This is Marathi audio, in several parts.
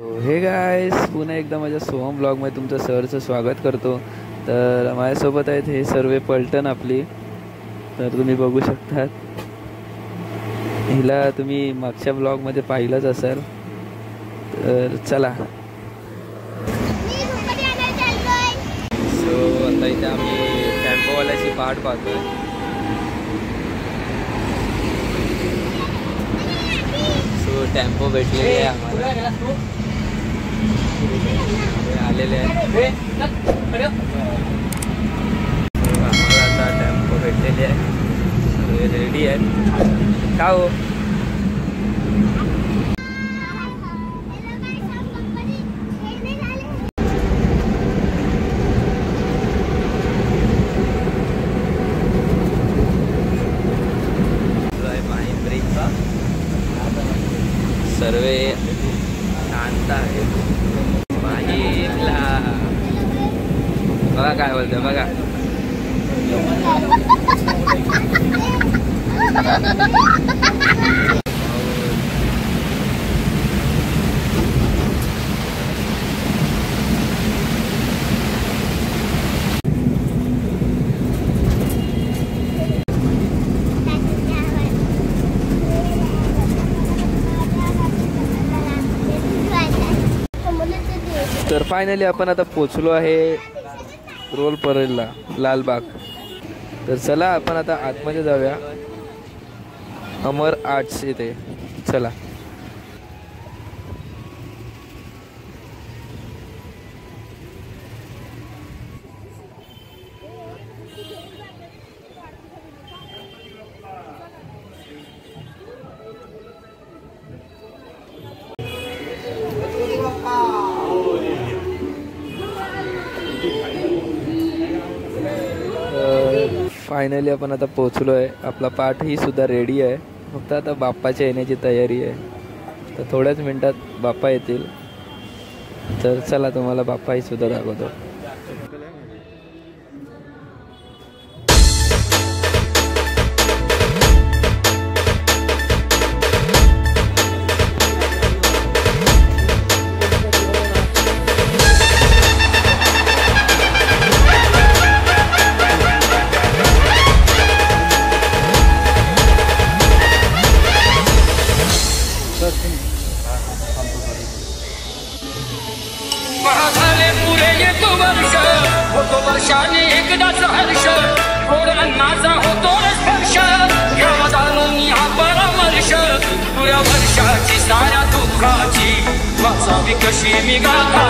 हे गाइस, पुन्हा एकदा माझ्या सोहम ब्लॉगमध्ये तुमचं सहर्ष स्वागत करतो। तर माझ्यासोबत आहेत हे सर्व पलटण आपली। तर तुम्ही बघू शकता, हिला तुम्ही मागच्या ब्लॉगमध्ये पाहिलंच असेल। तर चला, सो आता इथे आम्ही टेम्पोवाल्याची पाठ पाहतोय। सो टेम्पो भेटलेले आहे आम्हाला, आलेले आहे आम्हाला। आता टेम्पो भेटलेले आहे, सगळे रेडी आहेत का हो? सर्वे शांत आहेत। माहीला बघा काय बोलते, बघा तर फायनली आपण आता पोचलो आहे रोल परेलला, लालबाग। तर चला आपण आता आतमध्ये जाऊया, अमर आर्ट्स इथे। चला, फायनली आपण आता पोचलो आहे। आपला पाठ ही सुद्धा रेडी आहे, फक्त आता बाप्पाच्या येण्याची तयारी आहे। तर थोड्याच मिनिटात बाप्पा येतील। तर चला, तुम्हाला बाप्पा ही सुद्धा दाखवतो। वर्षाने एकदाच हर्ष, गोड अन्नाचा होतो स्पर्श, घ्यावा जाणून हा परामर्श, तुझ्या वर्षाची साऱ्या दुःखाची वाचावी कशी मी गाथा।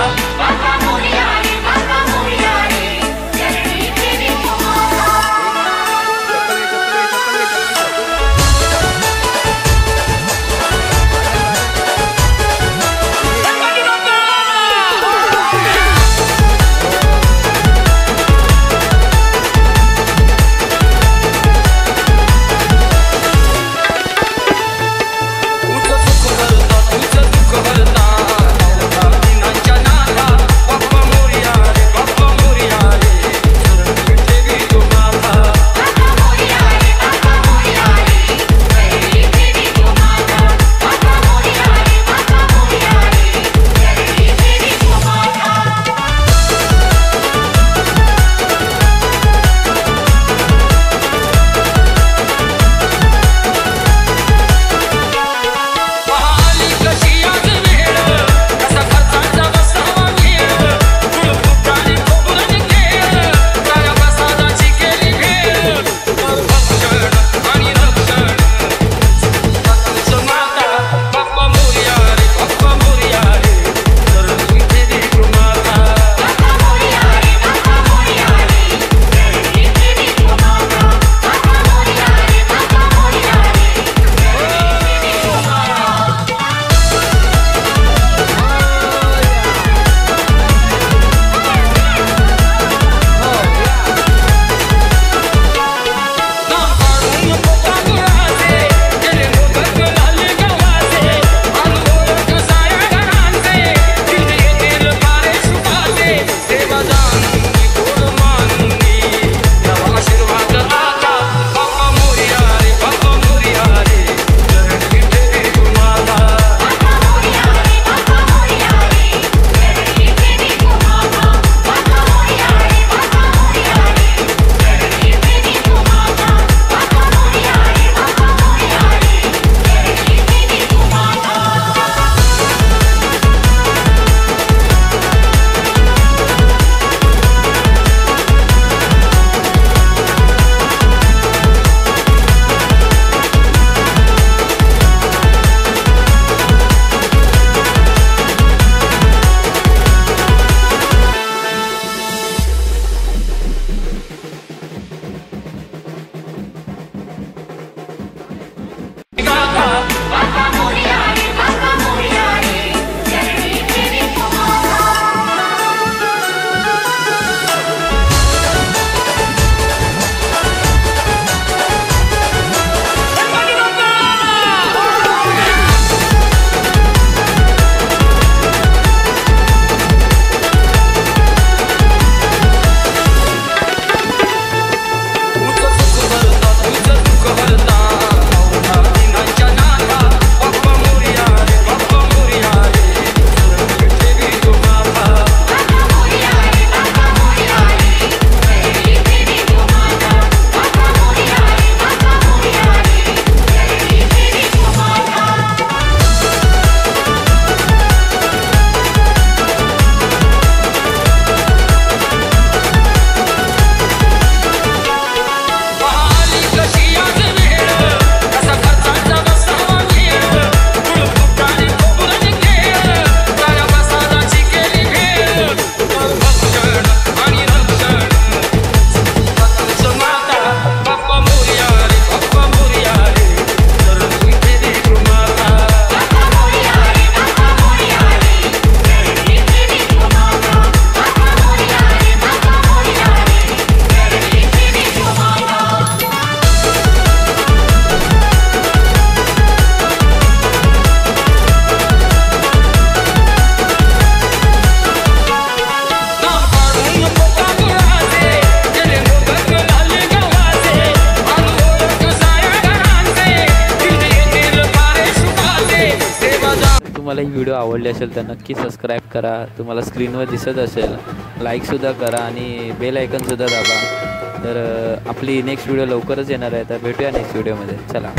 व्हिडिओ आवडली असेल तर नक्की सबस्क्राईब करा, तुम्हाला स्क्रीनवर दिसत असेल. लाईकसुद्धा करा आणि बेल आयकनसुद्धा दाबा. तर आपली नेक्स्ट व्हिडिओ लवकरच येणार आहे. तर भेटूया नेक्स्ट व्हिडिओमध्ये. चला.